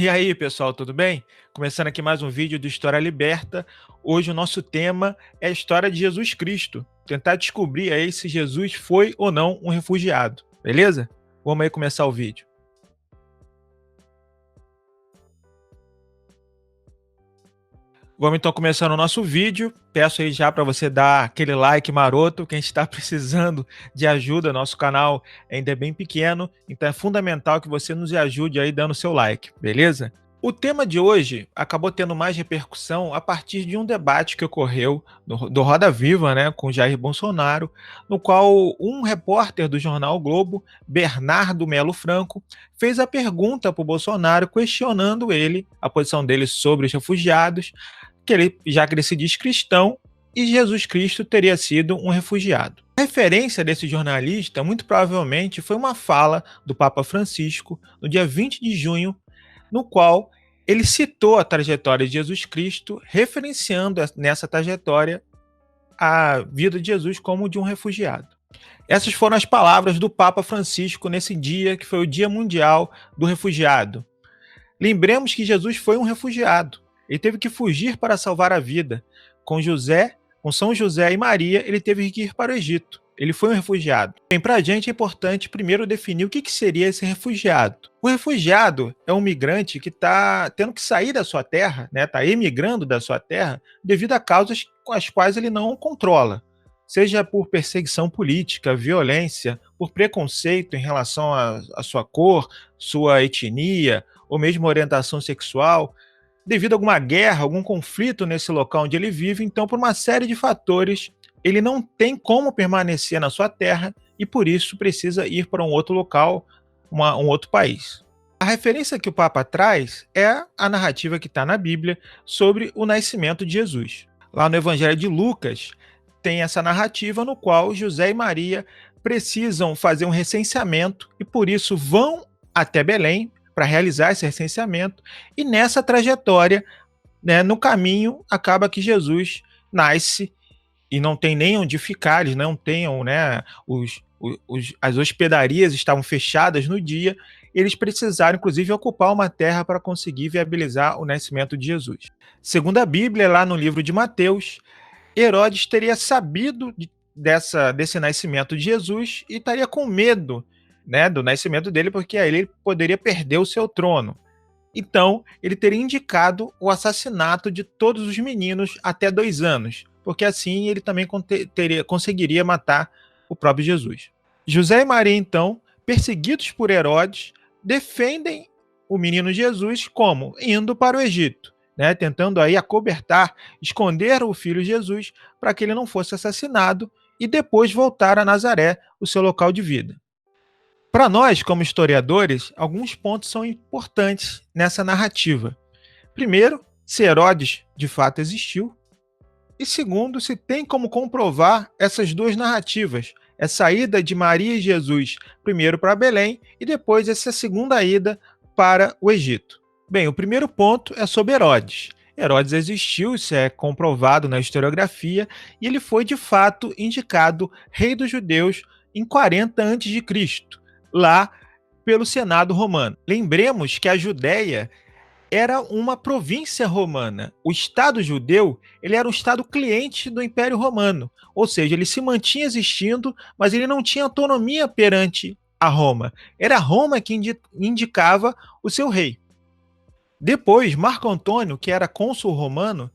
E aí, pessoal, tudo bem? Começando aqui mais um vídeo do História Liberta. Hoje o nosso tema é a história de Jesus Cristo. Tentar descobrir aí se Jesus foi ou não um refugiado, beleza? Vamos aí começar o vídeo. Vamos então começando o nosso vídeo. Peço aí já para você dar aquele like maroto, que a gente está precisando de ajuda. Nosso canal ainda é bem pequeno, então é fundamental que você nos ajude aí dando seu like, beleza? O tema de hoje acabou tendo mais repercussão a partir de um debate que ocorreu do Roda Viva, né, com Jair Bolsonaro, no qual um repórter do jornal o Globo, Bernardo Melo Franco, fez a pergunta para o Bolsonaro, questionando ele, a posição dele sobre os refugiados, já que ele se diz cristão, e Jesus Cristo teria sido um refugiado. A referência desse jornalista, muito provavelmente, foi uma fala do Papa Francisco, no dia 20 de junho, no qual ele citou a trajetória de Jesus Cristo, referenciando nessa trajetória a vida de Jesus como de um refugiado. Essas foram as palavras do Papa Francisco nesse dia, que foi o Dia Mundial do Refugiado. Lembremos que Jesus foi um refugiado. Ele teve que fugir para salvar a vida. Com São José e Maria, ele teve que ir para o Egito. Ele foi um refugiado. Bem, para a gente é importante primeiro definir o que seria esse refugiado. O refugiado é um migrante que está tendo que sair da sua terra, né? Está emigrando da sua terra devido a causas com as quais ele não controla. Seja por perseguição política, violência, por preconceito em relação à sua cor, sua etnia, ou mesmo orientação sexual, devido a alguma guerra, algum conflito nesse local onde ele vive. Então, por uma série de fatores, ele não tem como permanecer na sua terra e, por isso, precisa ir para um outro local, um outro país. A referência que o Papa traz é a narrativa que está na Bíblia sobre o nascimento de Jesus. Lá no Evangelho de Lucas, tem essa narrativa no qual José e Maria precisam fazer um recenseamento e, por isso, vão até Belém para realizar esse recenseamento, e nessa trajetória, né, no caminho, acaba que Jesus nasce e não tem nem onde ficar, eles não tenham, né, as hospedarias estavam fechadas no dia, eles precisaram, inclusive, ocupar uma terra para conseguir viabilizar o nascimento de Jesus. Segundo a Bíblia, lá no livro de Mateus, Herodes teria sabido desse nascimento de Jesus e estaria com medo, né, do nascimento dele, porque aí ele poderia perder o seu trono. Então, ele teria indicado o assassinato de todos os meninos até 2 anos, porque assim ele também conseguiria matar o próprio Jesus. José e Maria, então, perseguidos por Herodes, defendem o menino Jesus como? Indo para o Egito, né, tentando aí acobertar, esconder o filho Jesus para que ele não fosse assassinado e depois voltar a Nazaré, o seu local de vida. Para nós, como historiadores, alguns pontos são importantes nessa narrativa. Primeiro, se Herodes de fato existiu. E segundo, se tem como comprovar essas duas narrativas, essa ida de Maria e Jesus primeiro para Belém e depois essa segunda ida para o Egito. Bem, o primeiro ponto é sobre Herodes. Herodes existiu, isso é comprovado na historiografia, e ele foi de fato indicado rei dos judeus em 40 a.C., lá pelo Senado romano. Lembremos que a Judéia era uma província romana. O Estado judeu, ele era um Estado cliente do Império Romano, ou seja, ele se mantinha existindo, mas ele não tinha autonomia perante a Roma. Era Roma que indicava o seu rei. Depois, Marco Antônio, que era cônsul romano,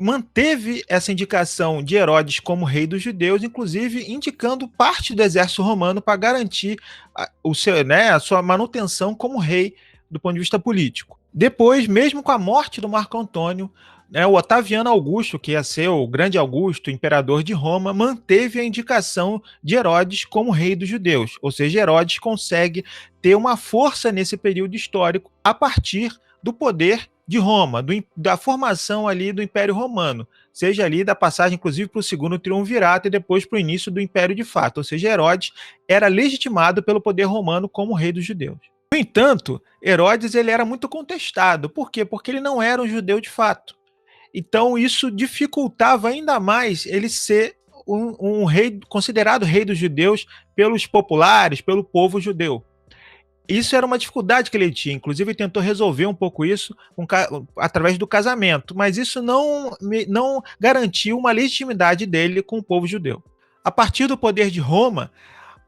manteve essa indicação de Herodes como rei dos judeus, inclusive indicando parte do exército romano para garantir a sua manutenção como rei do ponto de vista político. Depois, mesmo com a morte do Marco Antônio, né, o Otaviano Augusto, que ia ser o grande Augusto, imperador de Roma, manteve a indicação de Herodes como rei dos judeus. Ou seja, Herodes consegue ter uma força nesse período histórico a partir do poder de Roma, da formação ali do Império Romano, seja ali da passagem, inclusive, para o segundo triunvirato e depois para o início do Império de fato. Ou seja, Herodes era legitimado pelo poder romano como rei dos judeus. No entanto, Herodes ele era muito contestado. Por quê? Porque ele não era um judeu de fato. Então, isso dificultava ainda mais ele ser um rei, considerado rei dos judeus pelos populares, pelo povo judeu. Isso era uma dificuldade que ele tinha, inclusive ele tentou resolver um pouco isso através do casamento, mas isso não garantiu uma legitimidade dele com o povo judeu. A partir do poder de Roma,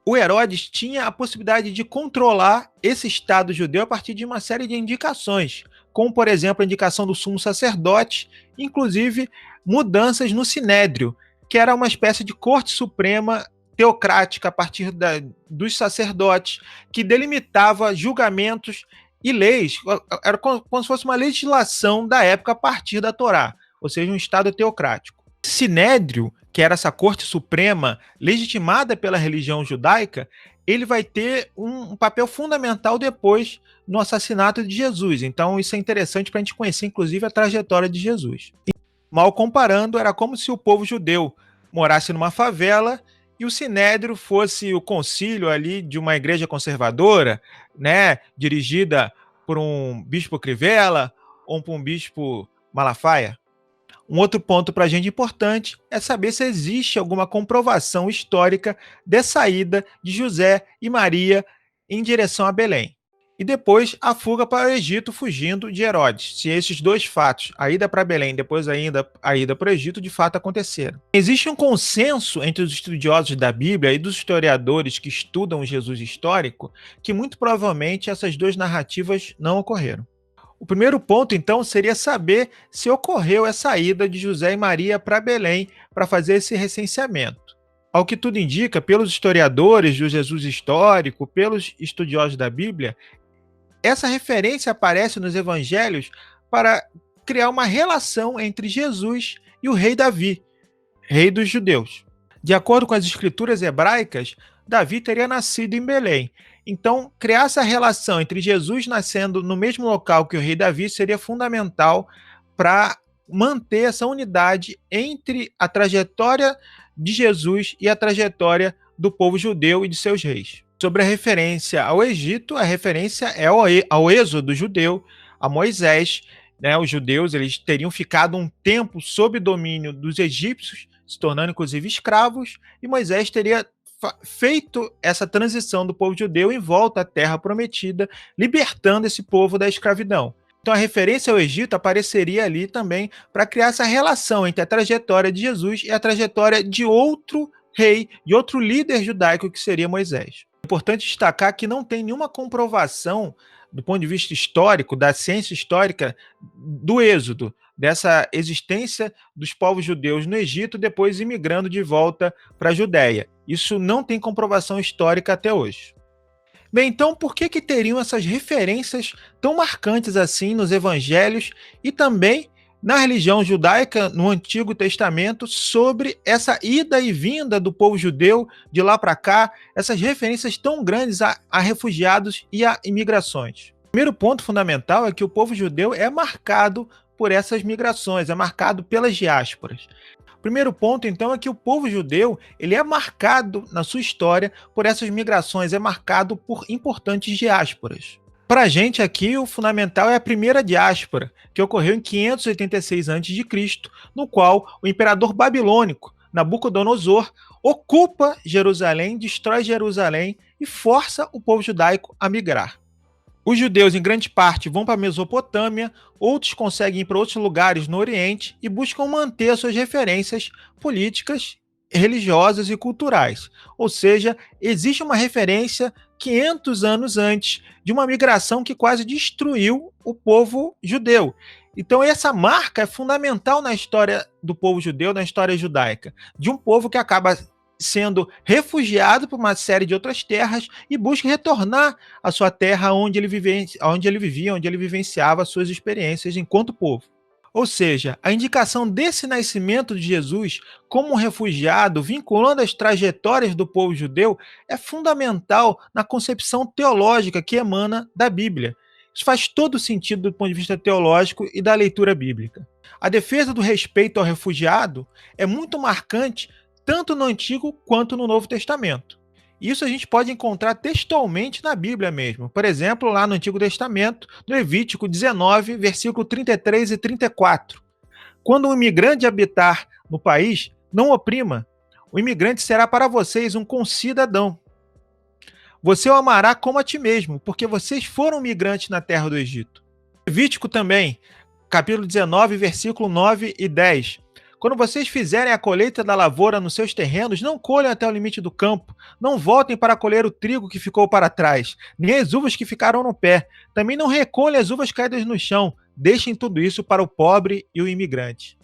o Herodes tinha a possibilidade de controlar esse Estado judeu a partir de uma série de indicações, como, por exemplo, a indicação do sumo sacerdote, inclusive mudanças no Sinédrio, que era uma espécie de corte suprema teocrática a partir dos sacerdotes, que delimitava julgamentos e leis, era como se fosse uma legislação da época a partir da Torá, ou seja, um Estado teocrático. Sinédrio, que era essa corte suprema legitimada pela religião judaica, ele vai ter um papel fundamental depois no assassinato de Jesus. Então isso é interessante para a gente conhecer, inclusive, a trajetória de Jesus. Mal comparando, era como se o povo judeu morasse numa favela e o Sinédrio fosse o concílio ali de uma igreja conservadora, né, dirigida por um bispo Crivella ou por um bispo Malafaia. Um outro ponto para a gente importante é saber se existe alguma comprovação histórica dessa ida de José e Maria em direção a Belém. E depois a fuga para o Egito fugindo de Herodes. Se esses dois fatos, a ida para Belém e depois ainda a ida para o Egito, de fato aconteceram. Existe um consenso entre os estudiosos da Bíblia e dos historiadores que estudam o Jesus histórico que muito provavelmente essas duas narrativas não ocorreram. O primeiro ponto, então, seria saber se ocorreu essa ida de José e Maria para Belém para fazer esse recenseamento. Ao que tudo indica, pelos historiadores do Jesus histórico, pelos estudiosos da Bíblia, essa referência aparece nos evangelhos para criar uma relação entre Jesus e o rei Davi, rei dos judeus. De acordo com as escrituras hebraicas, Davi teria nascido em Belém. Então, criar essa relação entre Jesus nascendo no mesmo local que o rei Davi seria fundamental para manter essa unidade entre a trajetória de Jesus e a trajetória do povo judeu e de seus reis. Sobre a referência ao Egito, a referência é ao êxodo judeu, a Moisés. Né, os judeus eles teriam ficado um tempo sob domínio dos egípcios, se tornando inclusive escravos, e Moisés teria feito essa transição do povo judeu em volta à terra prometida, libertando esse povo da escravidão. Então a referência ao Egito apareceria ali também para criar essa relação entre a trajetória de Jesus e a trajetória de outro rei, de outro líder judaico que seria Moisés. É importante destacar que não tem nenhuma comprovação do ponto de vista histórico, da ciência histórica, do êxodo, dessa existência dos povos judeus no Egito, depois imigrando de volta para a Judéia. Isso não tem comprovação histórica até hoje. Bem, então por que teriam essas referências tão marcantes assim nos evangelhos e também na religião judaica, no Antigo Testamento, sobre essa ida e vinda do povo judeu de lá para cá, essas referências tão grandes a refugiados e a imigrações? O primeiro ponto fundamental é que o povo judeu é marcado por essas migrações, é marcado pelas diásporas. O primeiro ponto, então, é que o povo judeu ele é marcado na sua história por essas migrações, é marcado por importantes diásporas. Para a gente aqui, o fundamental é a primeira diáspora, que ocorreu em 586 a.C., no qual o imperador babilônico, Nabucodonosor, ocupa Jerusalém, destrói Jerusalém e força o povo judaico a migrar. Os judeus, em grande parte, vão para a Mesopotâmia, outros conseguem ir para outros lugares no Oriente e buscam manter suas referências políticas, religiosas e culturais. Ou seja, existe uma referência 500 anos antes de uma migração que quase destruiu o povo judeu. Então essa marca é fundamental na história do povo judeu, na história judaica, de um povo que acaba sendo refugiado por uma série de outras terras e busca retornar à sua terra onde ele vivia, onde ele vivenciava suas experiências enquanto povo. Ou seja, a indicação desse nascimento de Jesus como um refugiado, vinculando as trajetórias do povo judeu, é fundamental na concepção teológica que emana da Bíblia. Isso faz todo sentido do ponto de vista teológico e da leitura bíblica. A defesa do respeito ao refugiado é muito marcante tanto no Antigo quanto no Novo Testamento. Isso a gente pode encontrar textualmente na Bíblia mesmo. Por exemplo, lá no Antigo Testamento, no Levítico 19, versículo 33 e 34. Quando um imigrante habitar no país, não oprima. O imigrante será para vocês um concidadão. Você o amará como a ti mesmo, porque vocês foram migrantes na terra do Egito. Levítico também, capítulo 19, versículo 9 e 10. Quando vocês fizerem a colheita da lavoura nos seus terrenos, não colham até o limite do campo, não voltem para colher o trigo que ficou para trás, nem as uvas que ficaram no pé. Também não recolhem as uvas caídas no chão. Deixem tudo isso para o pobre e o imigrante.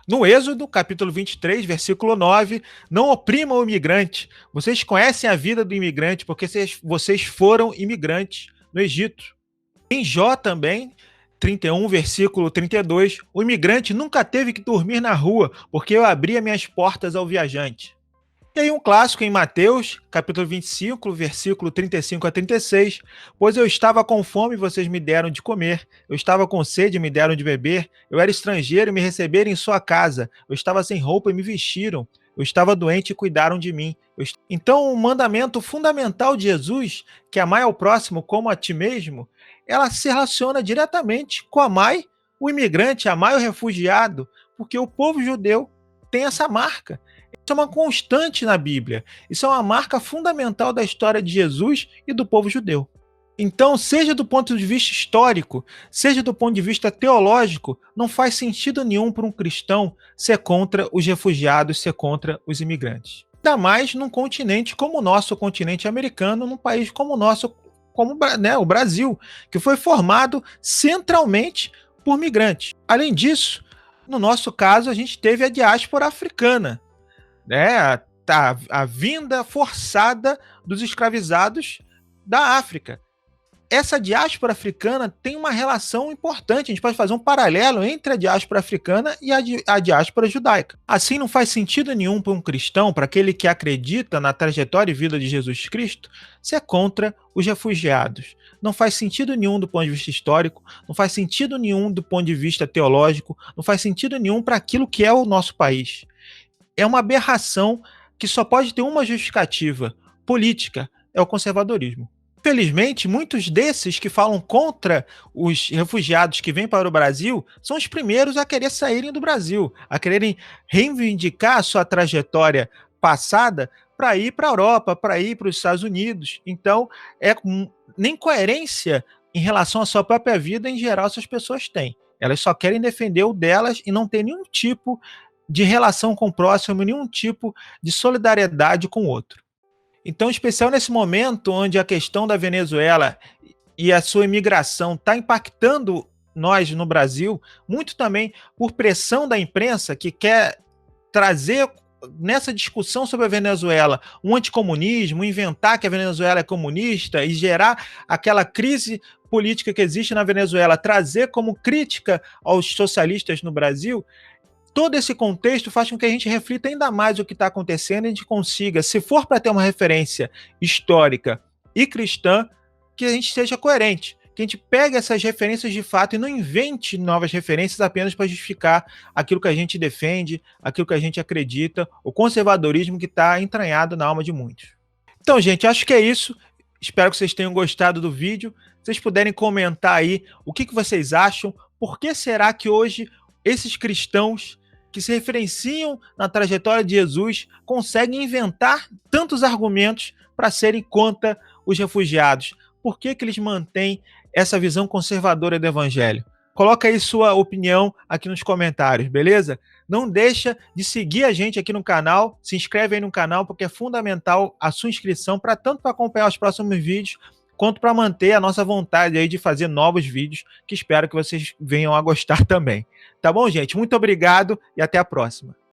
No Êxodo, capítulo 23, versículo 9, não oprimam o imigrante. Vocês conhecem a vida do imigrante, porque vocês foram imigrantes no Egito. Em Jó também, 31, versículo 32, o imigrante nunca teve que dormir na rua, porque eu abria minhas portas ao viajante. E aí um clássico em Mateus, capítulo 25, versículo 35 a 36, pois eu estava com fome e vocês me deram de comer, eu estava com sede e me deram de beber, eu era estrangeiro e me receberam em sua casa, eu estava sem roupa e me vestiram, eu estava doente e cuidaram de mim. Então o mandamento fundamental de Jesus, que amai ao próximo como a ti mesmo, ela se relaciona diretamente com amai o imigrante, amai o refugiado, porque o povo judeu tem essa marca. Isso é uma constante na Bíblia. Isso é uma marca fundamental da história de Jesus e do povo judeu. Então, seja do ponto de vista histórico, seja do ponto de vista teológico, não faz sentido nenhum para um cristão ser contra os refugiados, ser contra os imigrantes. Ainda mais num continente como o nosso continente americano, num país como o nosso, como o Brasil, que foi formado centralmente por migrantes. Além disso, no nosso caso, a gente teve a diáspora africana, a vinda forçada dos escravizados da África. Essa diáspora africana tem uma relação importante. A gente pode fazer um paralelo entre a diáspora africana e a diáspora judaica. Assim, não faz sentido nenhum para um cristão, para aquele que acredita na trajetória e vida de Jesus Cristo, ser contra os refugiados. Não faz sentido nenhum do ponto de vista histórico, não faz sentido nenhum do ponto de vista teológico, não faz sentido nenhum para aquilo que é o nosso país. É uma aberração que só pode ter uma justificativa política, é o conservadorismo. Infelizmente, muitos desses que falam contra os refugiados que vêm para o Brasil são os primeiros a querer saírem do Brasil, a quererem reivindicar a sua trajetória passada para ir para a Europa, para ir para os Estados Unidos. Então, nem coerência em relação à sua própria vida, em geral, essas pessoas têm. Elas só querem defender o delas e não tem nenhum tipo de relação com o próximo, nenhum tipo de solidariedade com o outro. Então, em especial nesse momento onde a questão da Venezuela e a sua imigração está impactando nós no Brasil, muito também por pressão da imprensa que quer trazer nessa discussão sobre a Venezuela um anticomunismo, inventar que a Venezuela é comunista e gerar aquela crise política que existe na Venezuela, trazer como crítica aos socialistas no Brasil. Todo esse contexto faz com que a gente reflita ainda mais o que está acontecendo e a gente consiga, se for para ter uma referência histórica e cristã, que a gente seja coerente, que a gente pegue essas referências de fato e não invente novas referências apenas para justificar aquilo que a gente defende, aquilo que a gente acredita, o conservadorismo que está entranhado na alma de muitos. Então, gente, acho que é isso. Espero que vocês tenham gostado do vídeo. Se vocês puderem comentar aí o que vocês acham, por que será que hoje esses cristãos que se referenciam na trajetória de Jesus conseguem inventar tantos argumentos para serem contra os refugiados? Por que eles mantêm essa visão conservadora do evangelho? Coloca aí sua opinião aqui nos comentários, beleza? Não deixa de seguir a gente aqui no canal, se inscreve aí no canal, porque é fundamental a sua inscrição para tanto para acompanhar os próximos vídeos, quanto para manter a nossa vontade aí de fazer novos vídeos, que espero que vocês venham a gostar também. Tá bom, gente? Muito obrigado e até a próxima.